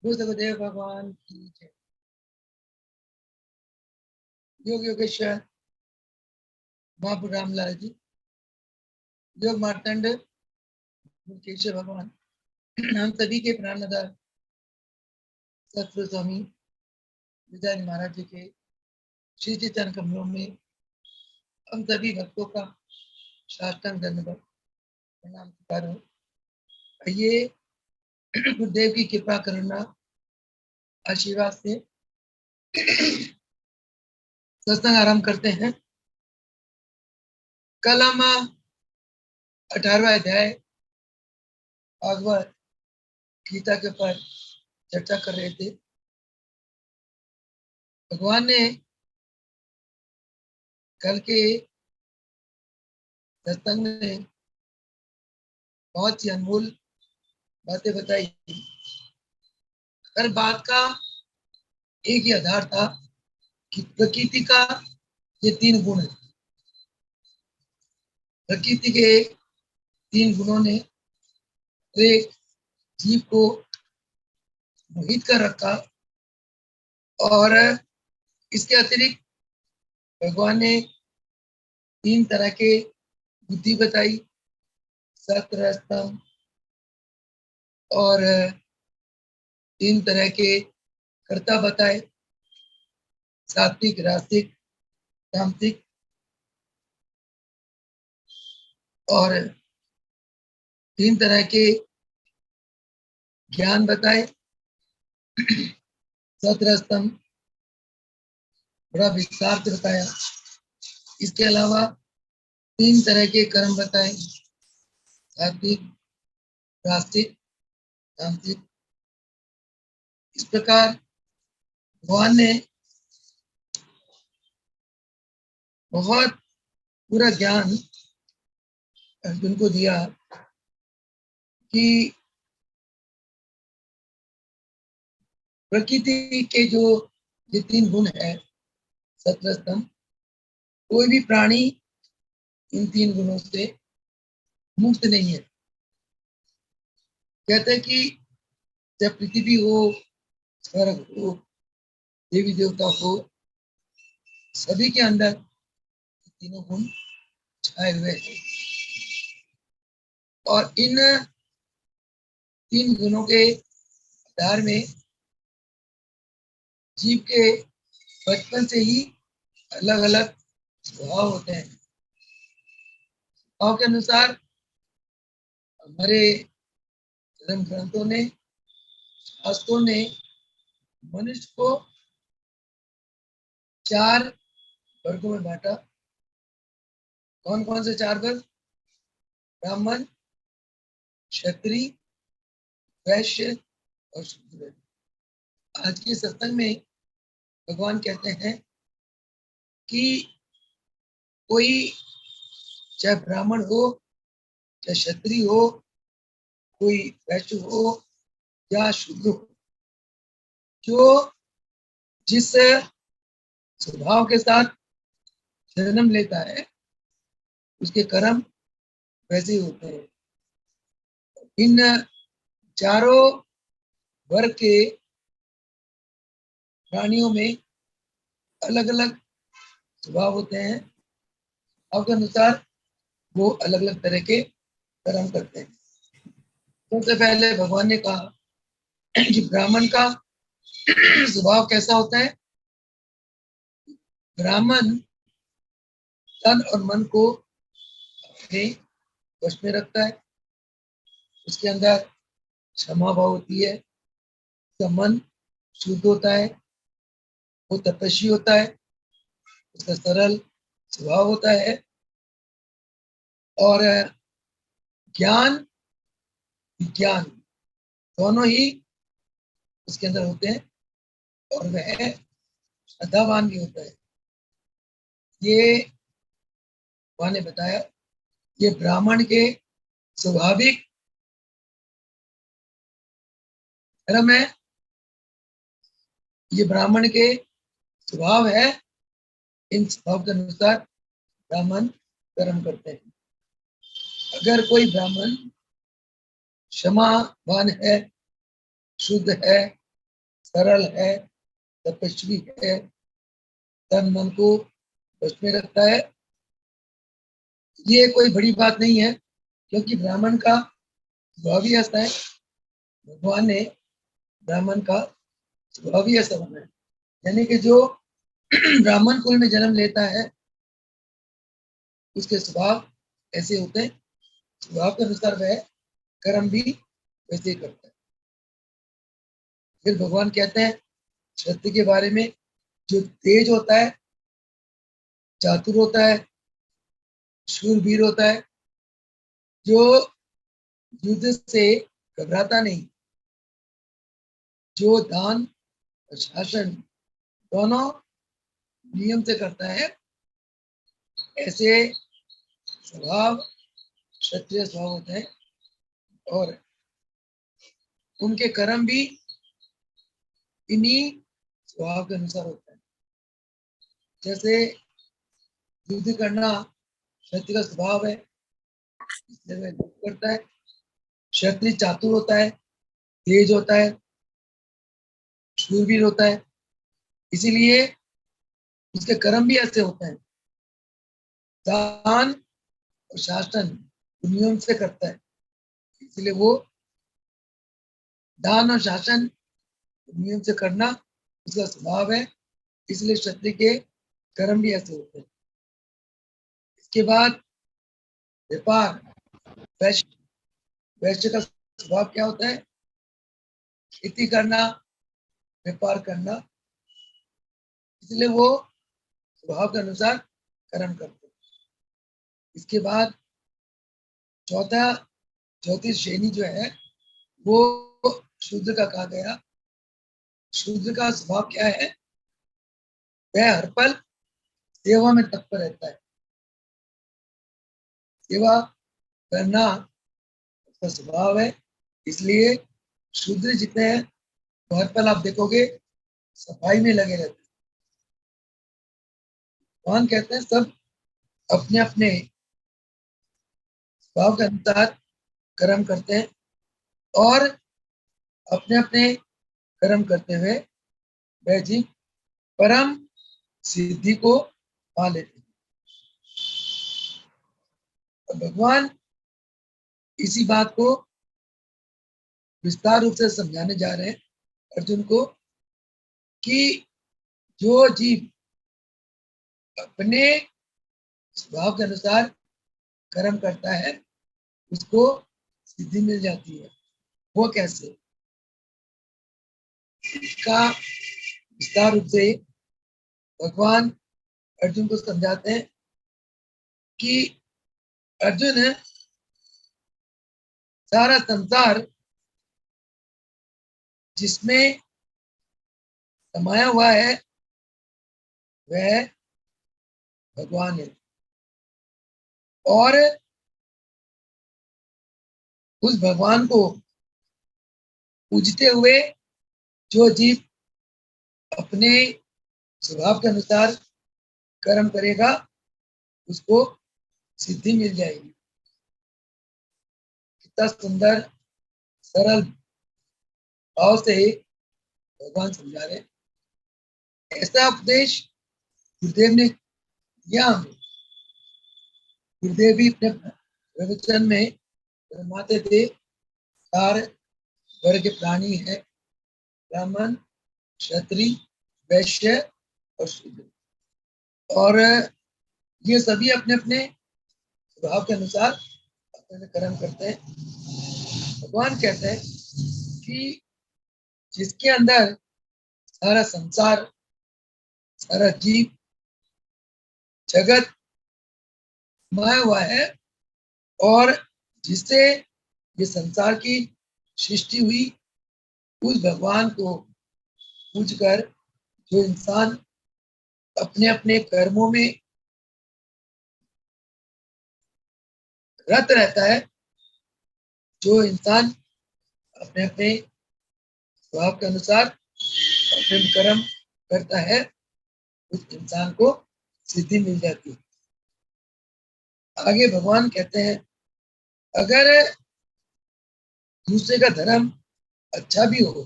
गुरुदेव भगवान की जय। योग योगेश्वर महाप्रभु रामलाल जी, योग मार्तंड केशव भगवान, हम सभी के प्राणदाता सतगुरु स्वामी विजय महाराज जी के श्री चरण कमलों में हम सभी भक्तों का साष्टांग दंडवत प्रणाम करो। आइए गुरुदेव की कृपा करुणा आशीर्वाद से सत्संग आरंभ करते हैं। कल हम 18वां अध्याय भागवत गीता के ऊपर चर्चा कर रहे थे। भगवान ने कल के सत्संग में बहुत सी अनमोल बातें बताई। हर बात का एक ही आधार था कि प्रकृति का ये 3 गुण है। प्रकृति के 3 गुणों ने एक जीव को मोहित कर रखा और इसके अतिरिक्त भगवान ने 3 तरह के बुद्धि बताई, सत्व स्तंभ, और 3 तरह के कर्ता बताए, सात्विक, रासिक, तामसिक, और 3 तरह के ज्ञान बताए। सत्र स्तंभ बड़ा विस्तार से बताया। इसके अलावा 3 तरह के कर्म बताए, सात्विक, रासिक, तामसिक। इस प्रकार भगवान ने बहुत पूरा ज्ञान अर्जुन को दिया कि प्रकृति के जो ये 3 गुण है, सत्व स्तंभ, कोई भी प्राणी इन 3 गुणों से मुक्त नहीं है। कहते हैं कि जब पृथ्वी हो, स्वर्ग हो, देवी देवता हो, सभी के अंदर तीनों गुण छाए हुए हैं। और इन 3 गुणों के आधार में जीव के बचपन से ही अलग अलग स्वभाव होते हैं। स्वभाव के अनुसार हमारे धर्म ग्रंथों ने, शास्त्रों ने मनुष्य को 4 वर्गों में बांटा। कौन कौन से 4 वर्ग? ब्राह्मण, क्षत्रिय, वैश्य और शूद्र। आज के सत्संग में भगवान कहते हैं कि कोई चाहे ब्राह्मण हो, चाहे क्षत्रिय हो, कोई वैश्य हो या शूद्र हो, जो जिस स्वभाव के साथ जन्म लेता है उसके कर्म वैसे ही होते हैं। इन चारों वर्ग के प्राणियों में अलग अलग स्वभाव होते हैं। स्वभाव के अनुसार वो अलग अलग तरह के कर्म करते हैं। सबसे पहले भगवान ने कहा कि ब्राह्मण का स्वभाव कैसा होता है। ब्राह्मण तन और मन को अपने वश में रखता है। उसके अंदर क्षमा भाव होती है। उसका मन शुद्ध होता है, वो तपस्वी होता है, उसका सरल स्वभाव होता है, और ज्ञान विज्ञान दोनों ही उसके अंदर होते हैं, और वह श्रद्धावान भी होता है। ये भगवान ने बताया, ये ब्राह्मण के स्वाभाविक धर्म है, ये ब्राह्मण के स्वभाव है। इन स्वभाव के अनुसार ब्राह्मण कर्म करते हैं। अगर कोई ब्राह्मण क्षमावान है, शुद्ध है, सरल है, तपस्वी है, तन मन को वश में रखता है। ये कोई बड़ी बात नहीं है, क्योंकि ब्राह्मण का स्वभाव ही ऐसा है। भगवान ने ब्राह्मण का स्वभाव ही ऐसा बनाया, यानी कि जो ब्राह्मण कुल में जन्म लेता है उसके स्वभाव ऐसे होते हैं। स्वभाव के अनुसार वह कर्म भी वैसे ही करता है। फिर भगवान कहते हैं क्षत्रिय के बारे में, जो तेज होता है, चातुर होता है, शूरवीर होता है, जो युद्ध से घबराता नहीं, जो दान और शासन दोनों नियम से करता है, ऐसे स्वभाव क्षत्रिय स्वभाव होते हैं। और उनके कर्म भी इन्हीं स्वभाव के अनुसार होता है। जैसे युद्ध करना क्षत्रिय का स्वभाव है, इसलिए वह युद्ध करता है। क्षत्रिय चातुर होता है, तेज होता है, शूरवीर होता है, इसीलिए उसके कर्म भी ऐसे होते हैं। दान और शासन नियम से करता है, इसलिए वो दान और शासन नियम से करना उसका स्वभाव है, इसलिए क्षत्रिय के कर्म भी ऐसे होते हैं। इसके बाद व्यापार, वैश्य। वैश्य का स्वभाव क्या होता है? खेती करना, व्यापार करना, इसलिए वो स्वभाव के अनुसार कर्म करते हैं। इसके बाद चौथी श्रेणी जो है वो शूद्र का कहा गया। शूद्र का स्वभाव क्या है? वह हर पल सेवा में तत्पर रहता है। सेवा करना उसका स्वभाव है, इसलिए शूद्र जितने हैं तो हर पल आप देखोगे सफाई में लगे रहते हैं। भगवान कहते हैं सब अपने अपने स्वभाव के अनुसार कर्म करते हैं और अपने अपने कर्म करते हुए वह जीव परम सिद्धि को पा लेते हैं। और भगवान इसी बात को विस्तार रूप से समझाने जा रहे हैं अर्जुन को कि जो जीव अपने स्वभाव के अनुसार कर्म करता है उसको सिद्धि मिल जाती है। वो कैसे? इसका विस्तार रूप से भगवान अर्जुन को समझाते हैं कि अर्जुन सारा संसार जिसमें समाया हुआ है वह भगवान है, और उस भगवान को पूजते हुए जो जीव अपने स्वभाव के अनुसार कर्म करेगा उसको सिद्धि मिल जाएगी। कितना सुंदर सरल भाव से भगवान समझा रहे। ऐसा उपदेश गुरुदेव ने दिया हमें। गुरुदेव भी अपने प्रवचन में फरमाते थे 4 वर्ग के प्राणी है, ब्राह्मण, क्षत्रिय, वैश्य और शूद्र, और ये सभी अपने अपने स्वभाव के अनुसार अपने कर्म करते हैं। भगवान कहते हैं कि जिसके अंदर सारा संसार, सारा जीव जगत समाया हुआ है, और जिससे ये संसार की सृष्टि हुई, उस भगवान को पूजकर जो इंसान अपने अपने कर्मों में रत रहता है, जो इंसान अपने अपने स्वभाव के अनुसार अपने कर्म करता है, उस इंसान को सिद्धि मिल जाती है। आगे भगवान कहते हैं अगर दूसरे का धर्म अच्छा भी हो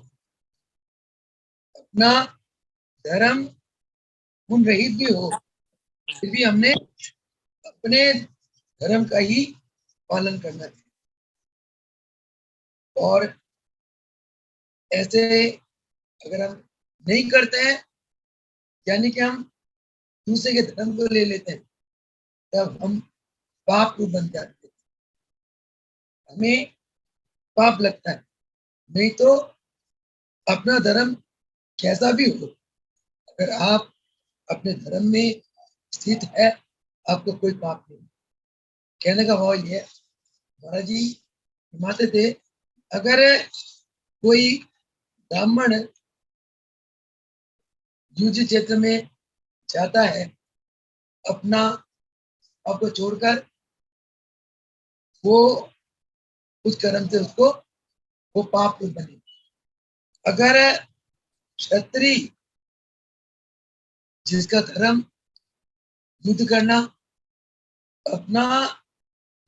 अपना धर्म गुण रहित भी हो, फिर भी हमने अपने धर्म का ही पालन करना चाहिए। और ऐसे अगर हम नहीं करते हैं, यानी कि हम दूसरे के धर्म को ले लेते हैं, तब हम पाप रूप बन जाते हैं, हमें पाप लगता है। नहीं तो अपना धर्म कैसा भी हो, अगर आप अपने धर्म में स्थित है, आपको कोई पाप नहीं। कहने का भाव ये है, महाराज जी फरमाते थे, अगर कोई ब्राह्मण युद्ध क्षेत्र में जाता है, अपना आपको छोड़कर, वो उस कर्म से उसको वो पाप बने। अगर क्षत्रिय जिसका धर्म युद्ध करना, अपना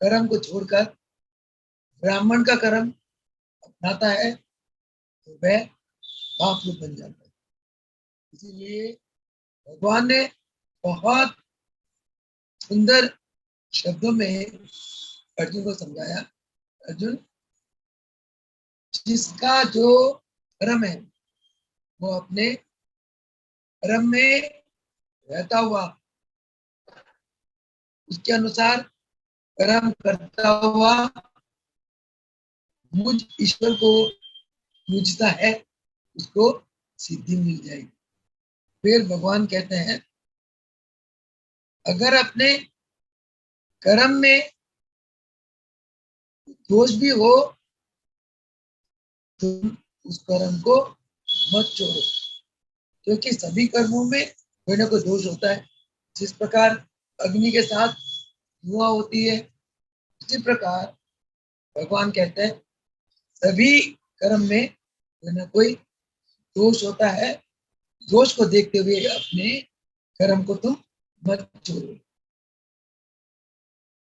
कर्म को छोड़कर ब्राह्मण का कर्म अपनाता है, तो वह पाप रूप बन जाता है। इसीलिए भगवान ने बहुत सुंदर शब्दों में अर्जुन को समझाया, अर्जुन जिसका जो कर्म है वो अपने कर्म में रहता हुआ उसके अनुसार कर्म करता हुआ मुझ ईश्वर को पूजता है, उसको सिद्धि मिल जाएगी। फिर भगवान कहते हैं, अगर अपने कर्म में दोष भी हो तो उस कर्म को मत छोड़ो, क्योंकि सभी कर्मों में कोई ना कोई दोष होता है। जिस प्रकार अग्नि के साथ धुआं होती है, उसी प्रकार भगवान कहते हैं सभी कर्म में कोई ना कोई दोष होता है। दोष को देखते हुए अपने कर्म को तुम मत छोड़ो।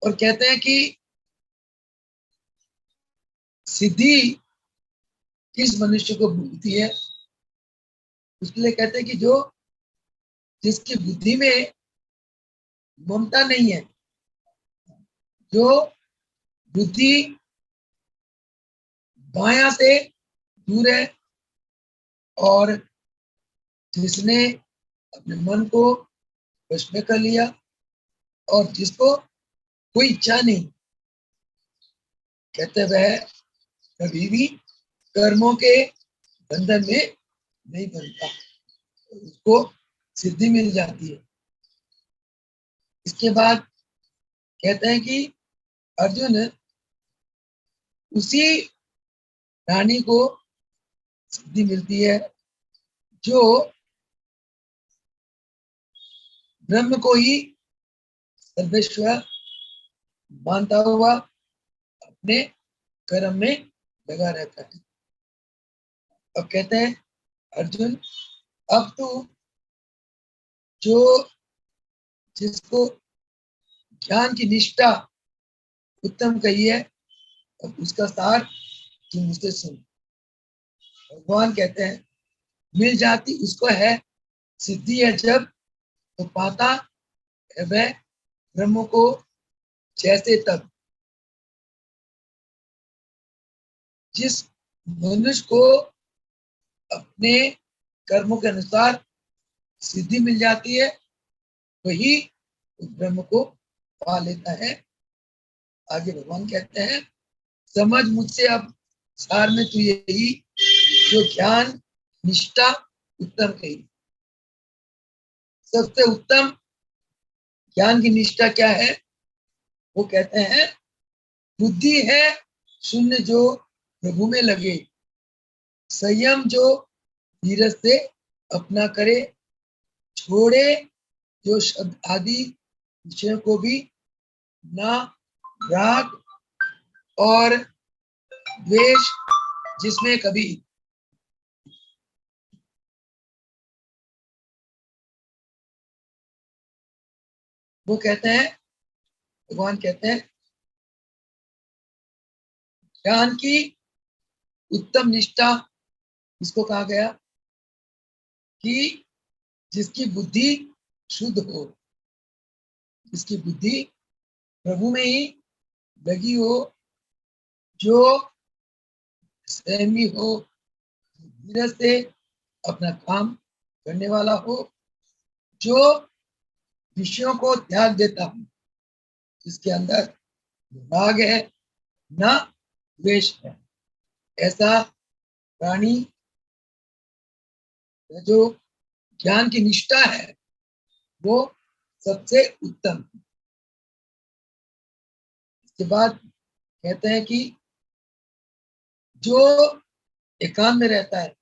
और कहते हैं कि सिद्धि किस मनुष्य को मिलती है, उसके लिए कहते हैं कि जो जिसकी बुद्धि में ममता नहीं है, जो बुद्धि माया से दूर है, और जिसने अपने मन को वश में कर लिया, और जिसको कोई इच्छा नहीं, कहते वह कभी भी कर्मों के बंधन में नहीं बनता, उसको सिद्धि मिल जाती है। इसके बाद कहते हैं कि अर्जुन उसी प्राणी को सिद्धि मिलती है जो ब्रह्म को ही सर्वेश्वर मानता हुआ अपने कर्म में लगा रहता है। अब कहते हैं अर्जुन, अब तू जो जिसको ज्ञान की निष्ठा उत्तम कही है, अब उसका सार तुम मुझसे सुन। भगवान कहते हैं मिल जाती उसको है सिद्धि है जब, तो पाता है वह ब्रह्म को जैसे तब। जिस मनुष्य को अपने कर्मों के अनुसार सिद्धि मिल जाती है, वही उस ब्रह्म को पा लेता है। आगे भगवान कहते हैं समझ मुझसे अब सार में तू यही जो ज्ञान निष्ठा उत्तम कही। सबसे उत्तम ज्ञान की निष्ठा क्या है? वो कहते हैं बुद्धि है शून्य जो प्रभु में लगे, संयम जो धीरज से अपना करे, छोड़े जो शब्द आदि विषयों को भी, ना राग और द्वेष जिसमें कभी। वो कहते हैं भगवान कहते हैं ज्ञान की उत्तम निष्ठा इसको कहा गया कि जिसकी बुद्धि शुद्ध हो, जिसकी बुद्धि प्रभु में ही लगी हो, जो संयमी हो, धीरज से अपना काम करने वाला हो, जो विषयों को त्याग देता हो, जिसके अंदर राग है ना द्वेष है, ऐसा प्राणी जो ज्ञान की निष्ठा है वो सबसे उत्तम है। इसके बाद कहते हैं कि जो एकांत में रहता है,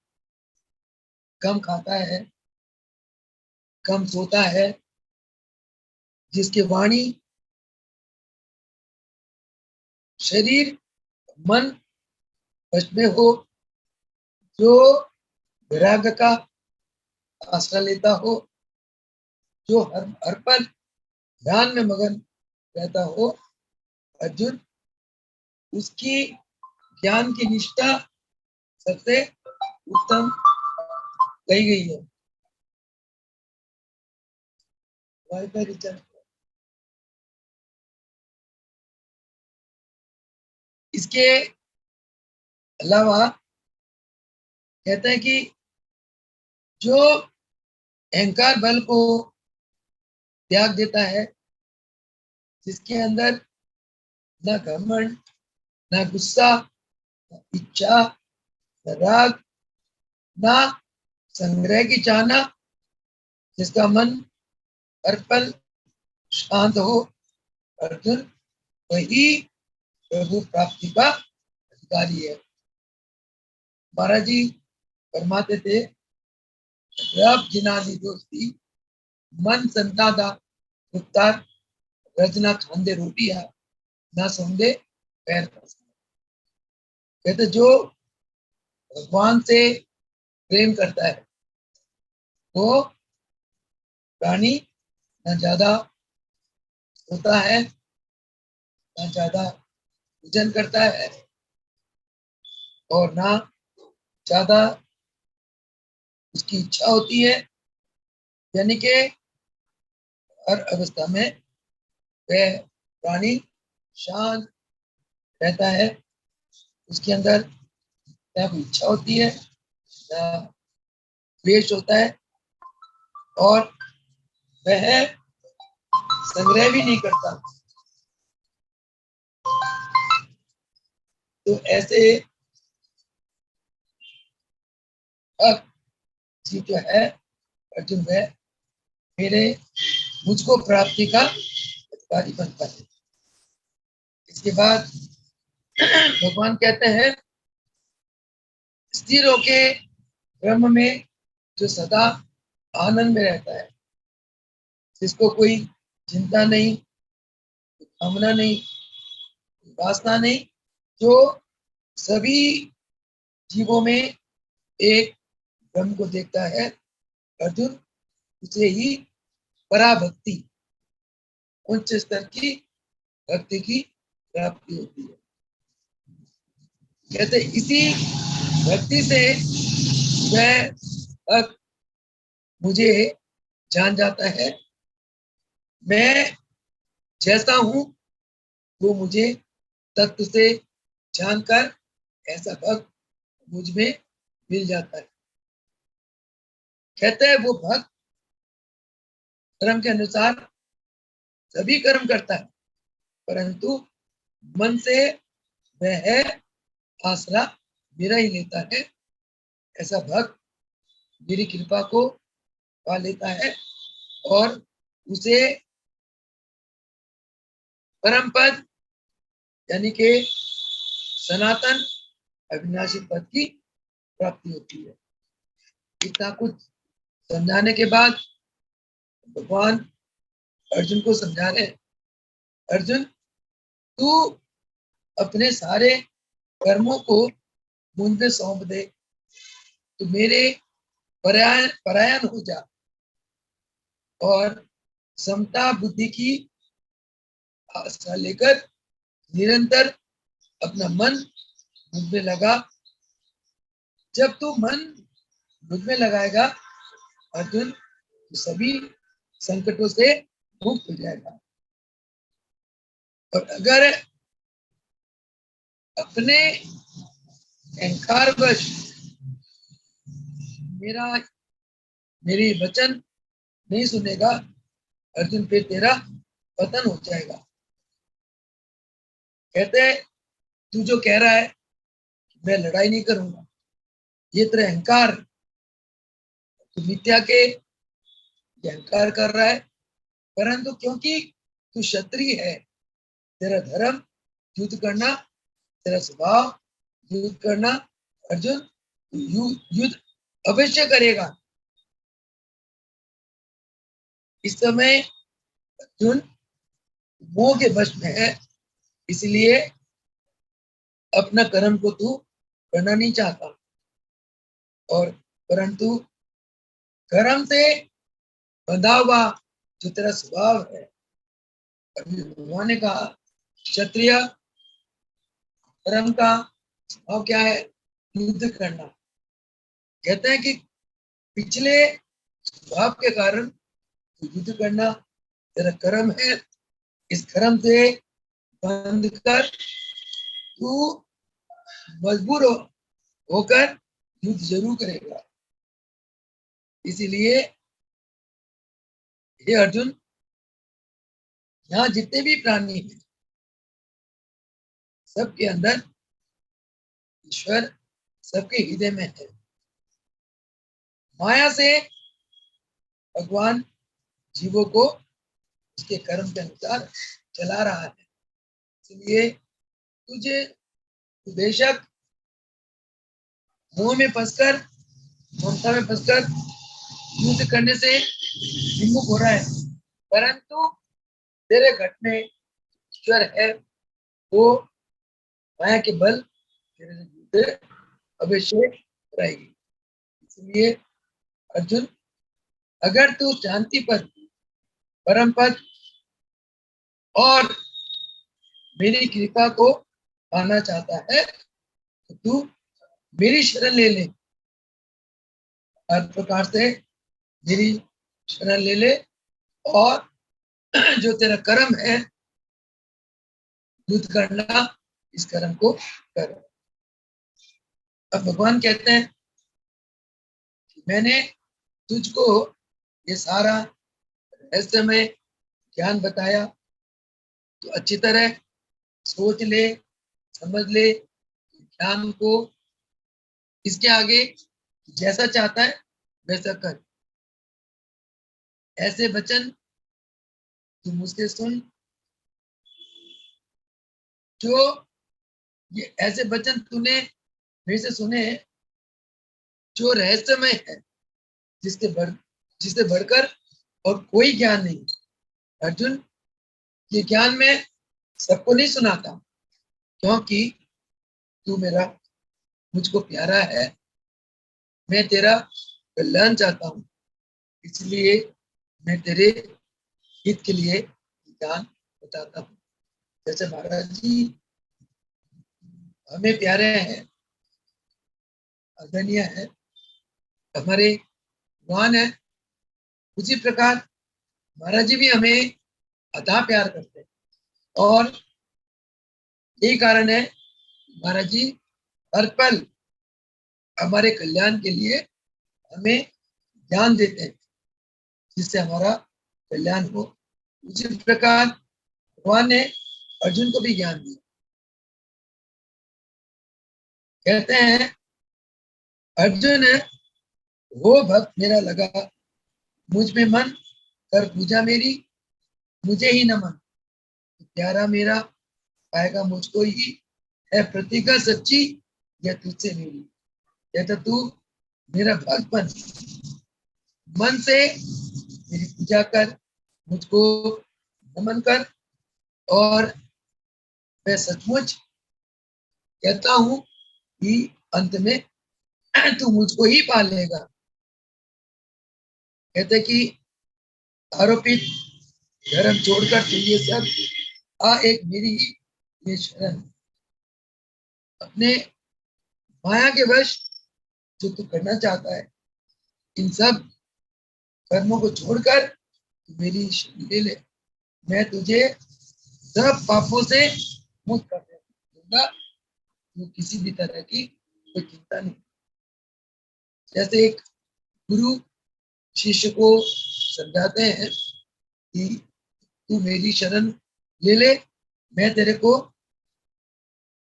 कम खाता है, कम सोता है, जिसकी वाणी शरीर मन वश में हो, जो वैराग्य का आश्रय लेता हो, जो हर पल ध्यान में मगन रहता हो, अर्जुन उसकी ज्ञान की निष्ठा सबसे उत्तम कही गई है। वाईफाई रिचार्ज इसके अलावा कहते हैं कि जो अहंकार बल को त्याग देता है, जिसके अंदर न घमंड, न गुस्सा, न इच्छा, न राग, न संग्रह की चाहना, जिसका मन हर पल शांत हो, अर्जुन वही प्रभु प्राप्ति का अधिकारी है। महाराज जी फरमाते थे, रब जिनादी दोस्ती मन संतादा उत्तर रजना खांदे रोटियां ना सौंदे पैर फंसा। कहते जो भगवान से प्रेम करता है वो प्राणी न ज्यादा होता है, न ज्यादा भोजन करता है, और ना ज्यादा उसकी इच्छा होती है, यानी कि हर अवस्था में वह प्राणी शांत रहता है। उसके अंदर ना कोई इच्छा होती है, ना द्वेष होता है, और वह संग्रह भी नहीं करता। तो ऐसे जी जो है अर्जुन वह मेरे मुझको प्राप्ति का अधिकारी बनता है। इसके बाद भगवान कहते हैं, स्थिर होके ब्रह्म में जो सदा आनंद में रहता है, जिसको कोई चिंता नहीं, कामना नहीं, वासना नहीं, जो सभी जीवों में एक ब्रह्म को देखता है, अर्जुन उसे ही पराभक्ति उच्च स्तर की भक्ति की प्राप्ति होती है। कहते इसी भक्ति से वह भक्त मुझे जान जाता है, मैं जैसा हूं वो मुझे तत्व से जानकर ऐसा भक्त मुझ में मिल जाता है। कहते हैं वो भक्त कर्म के अनुसार सभी कर्म करता है, परंतु मन से वह आसरा मेरा ही लेता है। ऐसा भक्त मेरी कृपा को पा लेता है और उसे परम पद यानी कि सनातन अविनाशी पद की प्राप्ति होती है। इतना कुछ समझाने के बाद भगवान अर्जुन को समझा रहे, अर्जुन तू अपने सारे कर्मों को मुझ में सौंप दे, तो मेरे परायण हो जा और समता बुद्धि की आस्था लेकर निरंतर अपना मन मुझ में लगा। जब तू मन मुझ में लगाएगा अर्जुन सभी संकटों से मुक्त हो जाएगा। और अगर अपने अहंकारवश मेरी वचन नहीं सुनेगा अर्जुन, फिर तेरा पतन हो जाएगा। कहते हैं तू जो कह रहा है मैं लड़ाई नहीं करूंगा, ये तेरा अहंकार, तू मिथ्या के अहंकार कर रहा है। परंतु क्योंकि तू क्षत्रिय है, तेरा धर्म युद्ध करना, तेरा स्वभाव युद्ध करना, अर्जुन युद्ध अवश्य करेगा। इस समय अर्जुन मोह के वश में है, इसलिए अपना कर्म को तू करना नहीं चाहता। और परंतु कर्म से बंधा हुआ जो तेरा स्वभाव है, अभी भगवान ने कहा क्षत्रिय कर्म का स्वभाव क्या है? युद्ध करना। कहते हैं कि पिछले स्वभाव के कारण युद्ध करना तेरा कर्म है। इस कर्म से बंध कर तू मजबूर होकर युद्ध जरूर करेगा। इसीलिए हे अर्जुन, यहाँ जितने भी प्राणी हैं सबके अंदर ईश्वर सबके हृदय में है। माया से भगवान जीवों को उसके कर्म के अनुसार चला रहा है। इसलिए तुझे बेशक मोह में फंसकर, ममता में फंसकर युद्ध करने से विमुख हो रहा है, परंतु तेरे घट में ईश्वर है, वो माया के बल तेरे से युद्ध अवश्य कराएगी। इसलिए अर्जुन, अगर तू शांति पद, परम पद और मेरी कृपा को पाना चाहता है तो तू मेरी शरण ले ले। हर प्रकार से मेरी शरण ले ले और जो तेरा कर्म है युद्ध करना, इस कर्म को कर। अब भगवान कहते हैं मैंने तुझको ये सारा रहस्यमय ज्ञान बताया, तो अच्छी तरह सोच ले, समझ ले ज्ञान को। इसके आगे जैसा चाहता है वैसा कर। ऐसे वचन तू मुझसे सुन, जो ये ऐसे वचन तूने मेरे से सुने जो रहस्यमय है, जिससे बढ़कर और कोई ज्ञान नहीं। अर्जुन, ये ज्ञान मैं सबको नहीं सुनाता, क्योंकि तू मेरा मुझको प्यारा है, मैं तेरा कल्याण चाहता हूँ, इसलिए मैं तेरे हित के लिए ज्ञान बताता हूँ। जैसे महाराज जी हमें प्यारे हैं, आदरणीय है, हमारे भगवान है, उसी प्रकार महाराज जी भी हमें अथा प्यार करते हैं। और यही कारण है महाराज जी हर पल हमारे कल्याण के लिए हमें ज्ञान देते हैं, जिससे हमारा कल्याण हो। उसी प्रकार भगवान ने अर्जुन को भी ज्ञान दिया। कहते हैं अर्जुन वो भक्त मेरा लगा, मुझ में मन कर पूजा मेरी, मुझे ही नमन, प्यारा मेरा पाएगा मुझको ही, है प्रतिज्ञा सच्ची या तुझसे मेरी। कहता तू मेरा भक्त बन, मन से मेरी पूजा कर, मुझको नमन कर, और मैं सचमुच कहता हूं कि अंत में तू मुझको ही पालेगा। कहते कि आरोपित धर्म छोड़कर तू ये सब आ एक मेरी ही ये शरण। अपने माया के वश जो तू करना चाहता है, इन सब कर्मों को छोड़कर तू मेरी शरण ले ले, मैं तुझे सब पापों से मुक्त कर दूंगा, तू किसी भी तरह की कोई चिंता नहीं। जैसे एक गुरु शिष्य को समझाते हैं कि तू मेरी शरण ले ले, मैं तेरे को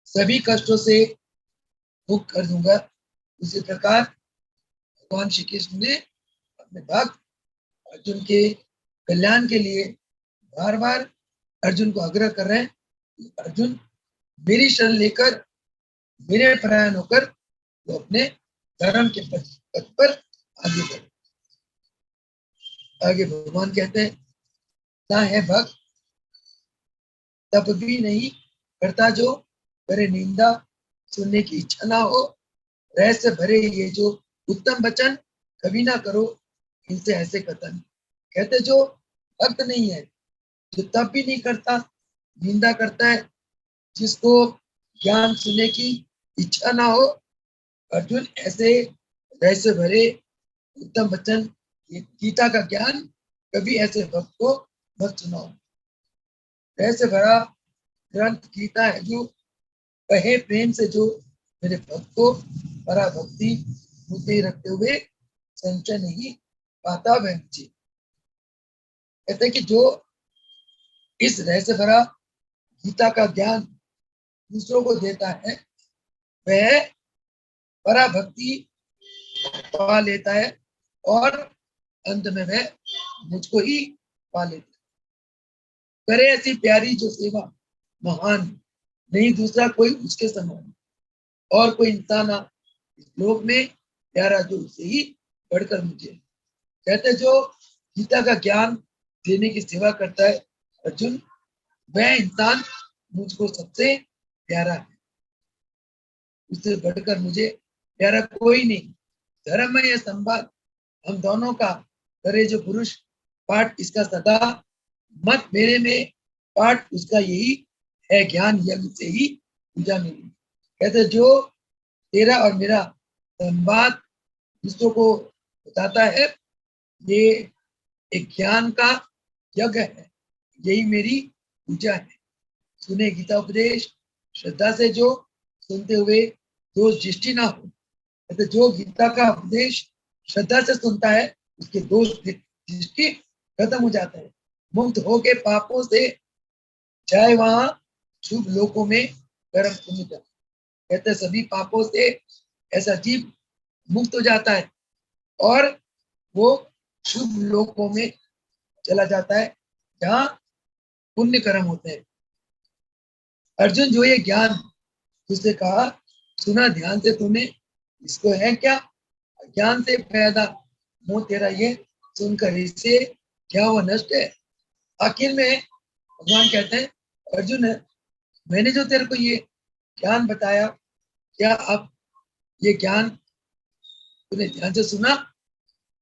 सभी कष्टों से मुक्त कर दूंगा। उसी प्रकार भगवान श्री कृष्ण ने अपने भक्त अर्जुन के कल्याण के लिए बार बार अर्जुन को आग्रह कर रहे हैं कि अर्जुन मेरी शरण लेकर मेरे परायण होकर वो अपने धर्म के पथ पर आगे बढ़े। आगे भगवान कहते हैं, ना है भक्त तब भी नहीं करता जो करे निंदा, सुनने की इच्छा ना हो, रहस्य भरे ये जो उत्तम वचन कभी ना करो, इनसे ऐसे कथन। कहते जो भक्त नहीं है, जो तब भी नहीं करता, निंदा करता है, जिसको ज्ञान सुनने की इच्छा ना हो, अर्जुन ऐसे रहस्य भरे उत्तम वचन, गीता का ज्ञान कभी ऐसे भक्त को मत सुनाओ। रहस्य भरा ग्रंथ गीता है, जो कहे प्रेम से जो मेरे भक्त को पराभक्ति बुद्धि रखते हुए संचय नहीं पाता वह मुझे। कहते कि जो इस रहस्य भरा गीता का ज्ञान दूसरों को देता है, वह पराभक्ति पा लेता है और अंत में वह मुझको ही पा लेता है। करे ऐसी प्यारी जो सेवा महान, नहीं दूसरा कोई उसके समान, और कोई इंसान इस लोक में प्यारा जो उससे ही बढ़कर मुझे। कहते जो गीता का ज्ञान देने की सेवा करता है अर्जुन, वह इंसान मुझको सबसे प्यारा है, उससे बढ़कर मुझे प्यारा कोई नहीं। धर्म में यह संवाद हम दोनों का करे जो पुरुष पाठ इसका सदा, मत मेरे में पाठ उसका यही है, ज्ञान यज्ञ से ही पूजा मिली। कहते जो तेरा और मेरा संवाद दूसरों को बताता है, ये एक ज्ञान का यज्ञ है, यही मेरी पूजा है। सुने गीता उपदेश श्रद्धा से जो, सुनते हुए दोष दृष्टि ना हो। कहते जो गीता का उपदेश श्रद्धा से सुनता है, उसके दोष दृष्टि खत्म हो जाता है, मुक्त होके पापों से चाहे वहां शुभ लोकों में कर्म पुण्य जाए। कहते सभी पापों से ऐसा जीव मुक्त हो जाता है और वो शुभ लोकों में चला जाता है, जहाँ पुण्य कर्म होते हैं। अर्जुन जो ये ज्ञान तुझसे कहा सुना ध्यान से तूने, इसको है क्या ज्ञान से पैदा मोह तेरा, ये सुनकर इससे क्या वो नष्ट है। आखिर में भगवान कहते हैं अर्जुन, मैंने जो तेरे को ये ज्ञान बताया, क्या अब ये ज्ञान तूने ध्यान से सुना?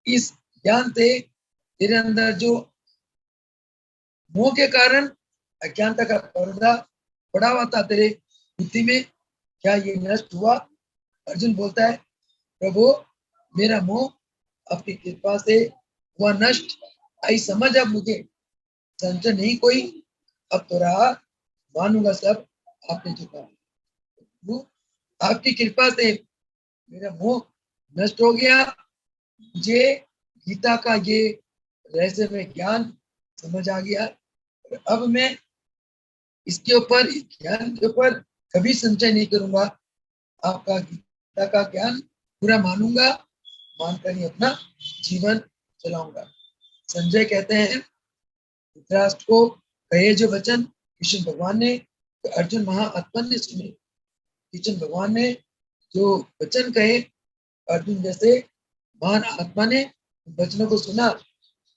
इस ज्ञान से तेरे अंदर जो मोह के कारण अज्ञानता का पर्दा पड़ा हुआ था तेरे बुद्धि में, क्या ये नष्ट हुआ? अर्जुन बोलता है प्रभु, मेरा मोह अपनी कृपा से हुआ नष्ट, आई समझ अब मुझे संशय नहीं कोई, अब तो रहा मानूंगा सब आपने जो कहा। आपकी कृपा से मेरा मोह नष्ट हो गया, मुझे गीता का ये रहस्य में ज्ञान समझ आ गया। अब मैं इसके ऊपर, इस ज्ञान के ऊपर कभी संचय नहीं करूंगा, आपका गीता का ज्ञान पूरा मानूंगा, मानकर ही अपना जीवन चलाऊंगा। संजय कहते हैं धृतराष्ट्र को कहे जो वचन कृष्ण भगवान ने, तो अर्जुन महाआत्मा ने सुने। कृष्ण भगवान ने जो वचन कहे, अर्जुन जैसे महान आत्मा ने वचनों को सुना।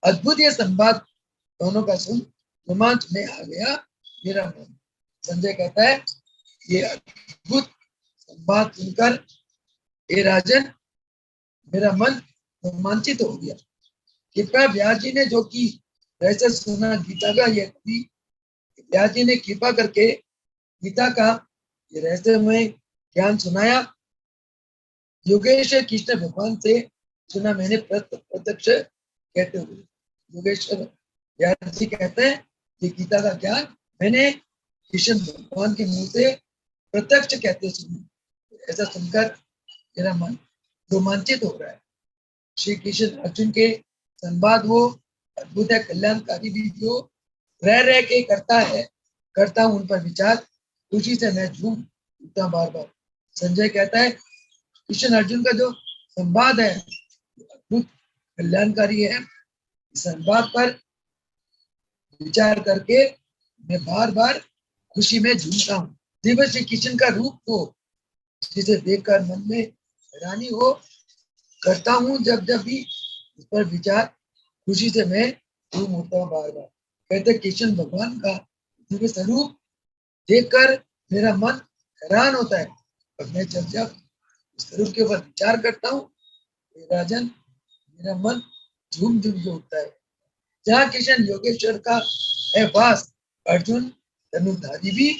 अद्भुत ये संवाद दोनों का सुन रोमांच में आ गया मेरा मन। संजय कहता है ये अद्भुत संवाद सुनकर हे राजन, मेरा मन रोमांचित हो गया। कृपया व्यास जी ने जो कि वैसे सुना गीता का, ये व्यास जी ने कृपा करके गीता का ये रहस्यमय ज्ञान सुनाया। योगेश कृष्ण भगवान से सुना मैंने प्रत्यक्ष कहते हुए योगेश्वर व्यास जी कहते हैं कि गीता का ज्ञान मैंने कृष्ण भगवान के मुंह से प्रत्यक्ष कहते सुना। ऐसा सुनकर मेरा मन रोमांचित हो रहा है। श्री कृष्ण अर्जुन के संवाद वो अद्भुत है, कल्याणकारी भी जो रह के करता हूं उन पर विचार, खुशी से मैं झूम उठता बार बार। संजय कहता है कृष्ण अर्जुन का जो संवाद है अद्भुत कल्याणकारी है। इस संवाद पर विचार करके मैं बार बार खुशी में झूमता हूँ। दिव्य श्री कृष्ण का रूप हो जिसे देखकर मन में हैरानी हो करता हूँ। जब जब भी इस पर विचार खुशी से मैं झूम उठता हूँ बार बार। कहते कृष्ण भगवान का दिव्य स्वरूप देखकर मेरा मन हैरान होता है और मैं जब जब स्वरूप के ऊपर विचार करता हूँ राजन मेरा मन झूम झूम के उठता है। जहाँ कृष्ण योगेश्वर का है वास, अर्जुन धनुधारी भी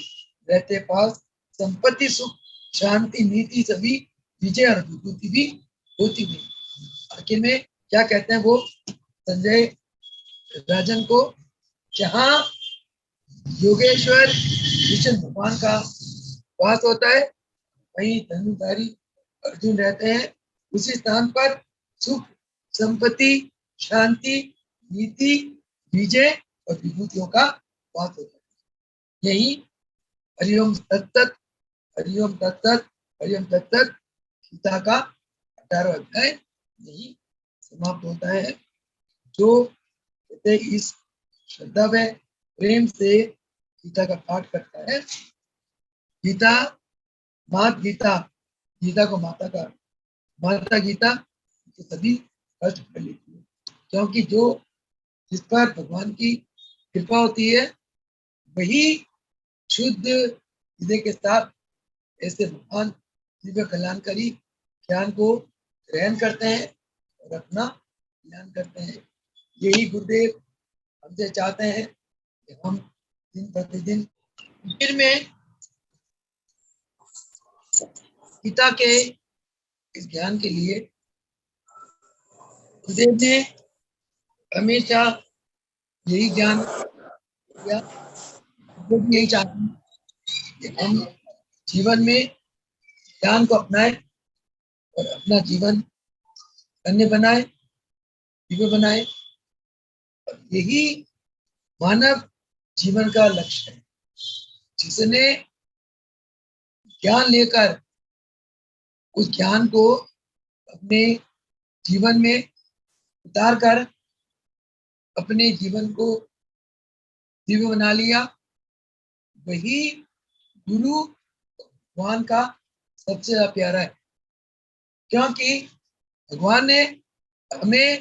रहते पास। संपत्ति सुख शांति नीति सभी विजय और विभूति भी होती नहीं। आखिर में क्या कहते हैं वो संजय राजन को, जहाँ योगेश्वर कृष्ण भगवान का वास होता है वहीं धनुधारी अर्जुन रहते हैं। उसी स्थान पर सुख संपत्ति शांति नीति विजय और विभूतियों का वास होता है। यही हरिओम तत्तत हरिओम तत्तत हरिओम तत्तत गीता का 18वां अध्याय यही समाप्त होता है। जो इस श्रद्धा व प्रेम से गीता का पाठ करता है, गीता मात गीता, गीता को माता का माता गीता तो सभी कष्ट कर लेती है, क्योंकि जो जिस पर भगवान की कृपा होती है वही शुद्ध हृदय के साथ ऐसे महान दिव्य कल्याणकारी ज्ञान को ग्रहण करते हैं और अपना ज्ञान करते हैं। यही गुरुदेव हमसे चाहते हैं कि हम दिन प्रतिदिन दिन में गीता के इस ज्ञान के लिए गुरुदेव ने हमेशा यही ज्ञान दिया। यही चाहते हैं कि हम जीवन में ज्ञान को अपनाए और अपना जीवन धन्य बनाए, दिव्य बनाए। और यही मानव जीवन का लक्ष्य है। जिसने ज्ञान लेकर उस ज्ञान को अपने जीवन में उतार कर अपने जीवन को दिव्य बना लिया, वही गुरु भगवान का सबसे ज्यादा प्यारा है। क्योंकि भगवान ने हमें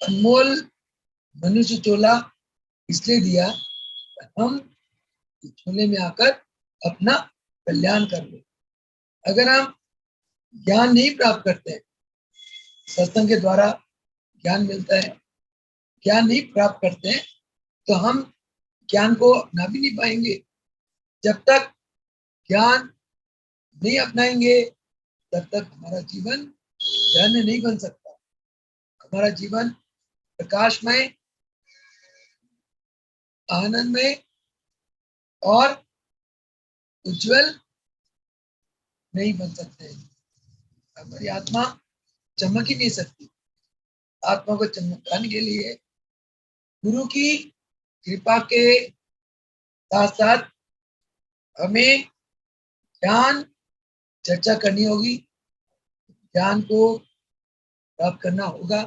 अनमोल मनुष्य चोला इसलिए दिया हम चोले में आकर अपना कल्याण कर ले। अगर हम ज्ञान नहीं प्राप्त करते, सत्संग के द्वारा ज्ञान मिलता है, ज्ञान नहीं प्राप्त करते हैं तो हम ज्ञान को अपना भी नहीं पाएंगे। जब तक ज्ञान नहीं अपनाएंगे तब तक हमारा जीवन धन्य नहीं बन सकता। हमारा जीवन प्रकाशमय आनंदमय और उज्जवल नहीं बन सकते। हमारी आत्मा चमक ही नहीं सकती। आत्मा को चमकाने के लिए गुरु की कृपा के साथ साथ हमें ज्ञान चर्चा करनी होगी, ज्ञान को प्राप्त करना होगा,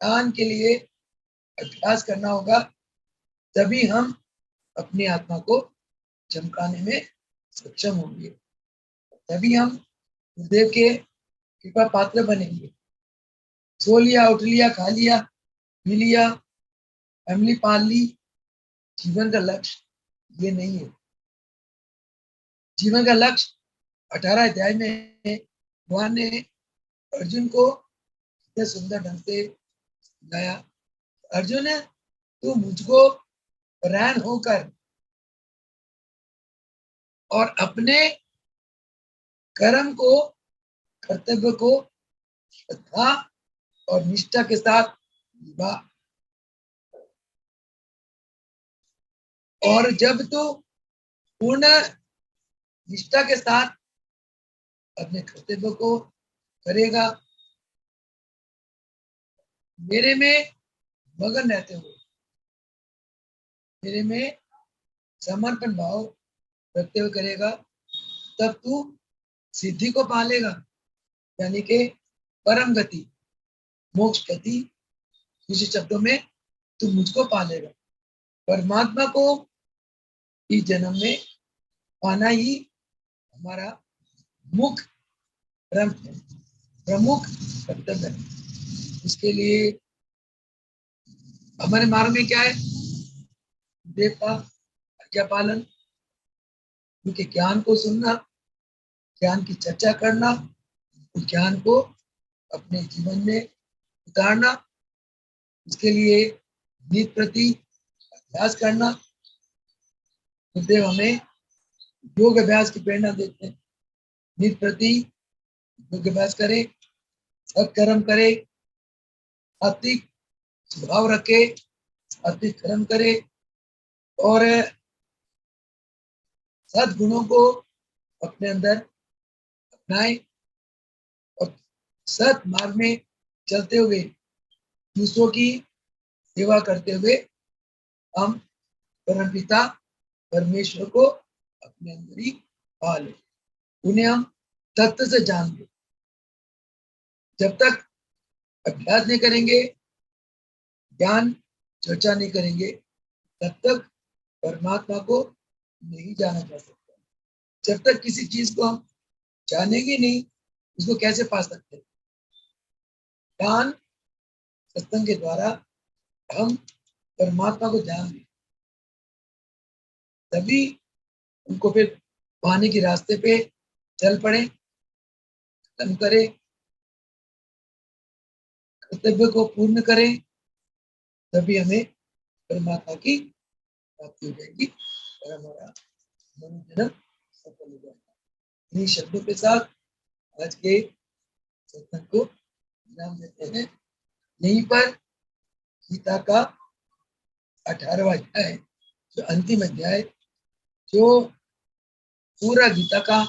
ज्ञान के लिए अभ्यास करना होगा। तभी हम अपनी आत्मा को चमकाने में सक्षम होंगे, तभी हम गुरुदेव के कृपा पात्र बनेंगे। सो लिया उठ लिया खा लिया पी लिया फैमिली पाल ली, जीवन का लक्ष्य ये नहीं है। जीवन का लक्ष्य 18 अध्याय में भगवान ने अर्जुन को इतने सुंदर ढंग से समझाया। अर्जुन तू मुझको परायण होकर और अपने कर्म को कर्तव्य को श्रद्धा और निष्ठा के साथ विवाह। और जब तो पूर्ण निष्ठा के साथ अपने कर्तव्य को करेगा, मेरे में मगन रहते हुए, मेरे में समर्पण भाव रखते हुए करेगा, तब तू सिद्धि को पालेगा, यानी कि परम गति, मोक्ष गति। दूसरे शब्दों में तू मुझको पालेगा। परमात्मा को इस जन्म में पाना ही हमारा मुख्य प्रमुख कर्तव्य है। इसके लिए हमारे मार्ग में क्या है? देवता आज्ञा पालन, उनके ज्ञान को सुनना, ज्ञान की चर्चा करना, उस ज्ञान को अपने जीवन में उतारना। इसके लिए नित प्रति अभ्यास करना। गुरुदेव हमें योग अभ्यास की प्रेरणा देते हैं। नित प्रति योग अभ्यास करे, सत्कर्म करे, सात्विक स्वभाव रखे, सात्विक कर्म करे और सद्गुणों को अपने अंदर अपनाए और सत मार्ग में चलते हुए दूसरों की सेवा करते हुए हम परमपिता परमेश्वर को अपने अंदर ही पा ले, उन्हें हम तत्व से जान ले। जब तक अभ्यास नहीं करेंगे, ज्ञान चर्चा नहीं करेंगे, तब तक परमात्मा को नहीं जाना जा सकता। जब तक किसी चीज को हम जानेंगे नहीं, इसको कैसे पा सकते? ज्ञान सत्संग के द्वारा हम परमात्मा को जान लें, तभी उनको फिर पाने के रास्ते पे चल पड़े, कर्म करें, कर्तव्य को पूर्ण करें, तभी हमें परमात्मा की प्राप्ति हो जाएगी और हमारा मनुष्य जन्म सफल हो जाएगा। इन्हीं शब्दों के साथ आज के सत्संग को विराम देते हैं। यहीं पर गीता का 18वां अध्याय, जो अंतिम अध्याय, जो पूरा गीता का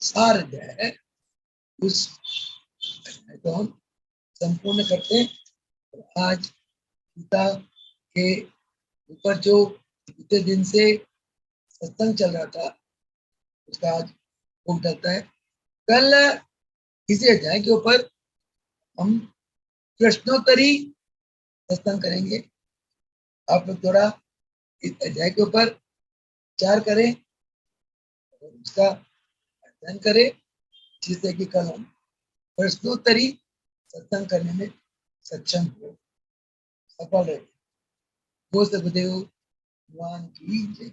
सार अध्याय है, उस अध्याय को हम संपूर्ण करते हैं। आज गीता के ऊपर जो बीते दिन से सत्संग चल रहा था, उसका आज भोग डलता है। कल इसी अध्याय के ऊपर हम प्रश्नोत्तरी सत्संग करेंगे। आप लोग थोड़ा इस अध्याय के ऊपर विचार करें और उसका अध्ययन करें, जिससे कि कल हम प्रश्नोत्तरी सत्संग करने में सक्षम हो, सफल रहे। वो सदगुरुदेव भगवान की जय।